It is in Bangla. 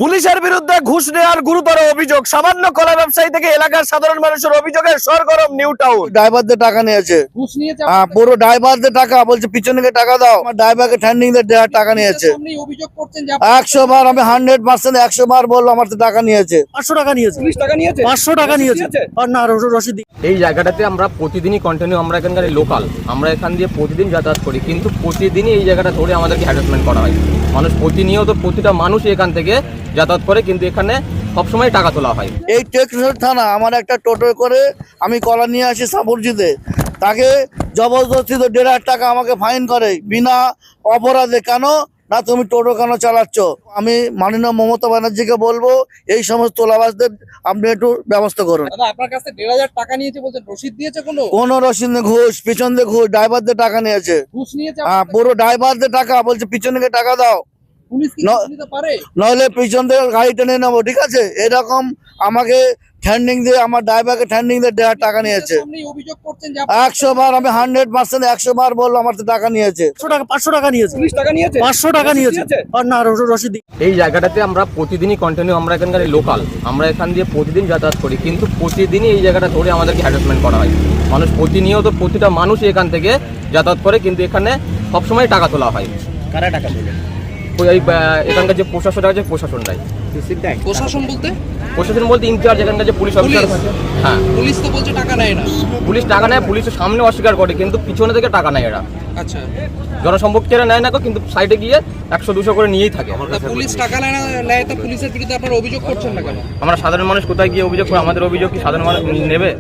পুলিশের বিরুদ্ধে ঘুষ নেওয়ার গুরুতর অভিযোগ। সামান্য কলা ব্যবসায়ী থেকে এলাকার সাধারণ মানুষের অভিযোগে সরগরম নিউ টাউন। ড্রাইভারদের টাকা নিয়েছে, ঘুষ নিয়েছে পুরো ড্রাইভারদের টাকা বলছে পিছনে গিয়ে টাকা দাও। আমার ড্রাইভারকে ট্যান্ডিং দিয়ে টাকা নিয়েছে। আপনি অভিযোগ করছেন যে 100 বার আমি 100% 100 বার বললো আমার তো টাকা নিয়েছে। 500 টাকা নিয়েছে, 30 টাকা নিয়েছে, 500 টাকা নিয়েছে আর না রসিদ। এই জায়গাটাতে আমরা প্রতিদিনই কন্টিনিউ, আমরা এখানকার লোকাল, আমরা এখান দিয়ে প্রতিদিন যাতায়াত করি, কিন্তু প্রতিদিনই এই জায়গাটা ধরে আমাদেরকে হ্যারাসমেন্ট করা হয়। মানুষ প্রতিনিয়ত, প্রতিটা মানুষই এখান থেকে যাতায়াত করে, কিন্তু এখানে সবসময় টাকা তোলা হয়। এই টেকসই থানা আমার একটা টোটো করে আমি কলা নিয়ে আসি সাপুরজিতে, তাকে জবরদস্তি 1,500 টাকা আমাকে ফাইন করে বিনা অপরাধে। কেন না তুমি টোটো কেন চালাচ্ছ? আমি মাননীয় মমতা ব্যানার্জিকে বলবো এই সমস্ত তোলাবাজদের আপনি একটু ব্যবস্থা করুন। দাদা আপনার কাছে 1,500 টাকা নিয়েছে বলছেন, রসিদ দিয়েছে কোনো রসিদ নেই, ঘুষ, পিছন দিয়ে ঘুষ, ড্রাইভারদের টাকা নিয়েছে। ঘুষ নিয়েছে পুরো ড্রাইভারদের টাকা বলছে পিছনে গিয়ে টাকা দাও, পুলিশ কি ঘুষ নিতে পারে? নইলে পিছন থেকে গাড়ি টেনে নেবো। ঠিক আছে, এরকম আমাকে ট্যান্ডিং দিয়ে, আমার ড্রাইভারকে ট্যান্ডিং দিয়ে 1,500 টাকা নিয়েছে। আপনি অভিযোগ করছেন যে 100 বার আমি 100% 100 বার বললো আমার তো টাকা নিয়েছে। 500 টাকা নিয়েছে, 30 টাকা নিয়েছে, 500 টাকা নিয়েছে আর না রসিদ। এই জায়গাটাতে আমরা প্রতিদিনই কন্টিনিউ, আমরা এখানকার লোকাল, আমরা এখান দিয়ে প্রতিদিন যাতায়াত করি, কিন্তু প্রতিদিনই এই জায়গাটা ধরে আমাদেরকে হ্যারাসমেন্ট করা হয়। মানুষ প্রতিনিয়ত, প্রতিটা মানুষই এখান থেকে যাতায়াত করে, কিন্তু এখানে সবসময় টাকা তোলা হয়। কারা টাকা তোলে? ওই এখানকার যে প্রশাসন আছে, প্রশাসনটাই। প্রশাসন বলতে প্রশাসন বলতে ইনচার্জ, এখানকার যে পুলিশ অফিসার আছে। হ্যাঁ, পুলিশ তো বলছে টাকা নেয় না। পুলিশ টাকা নেয়, পুলিশের সামনে অস্বীকার করে, কিন্তু পিছনে থেকে টাকা নেয় এরা। আচ্ছা, জনসম্পর্কেরা নেয় না, কিন্তু সাইডে গিয়ে 100-200 করে নিয়েই থাকে। পুলিশ টাকা নেয় তো পুলিশের বিরুদ্ধে আপনারা অভিযোগ করছেন না কেন? আমরা সাধারণ মানুষ কোথায় গিয়ে অভিযোগ করি? আমাদের অভিযোগ কি সাধারণ মানুষ নেবে?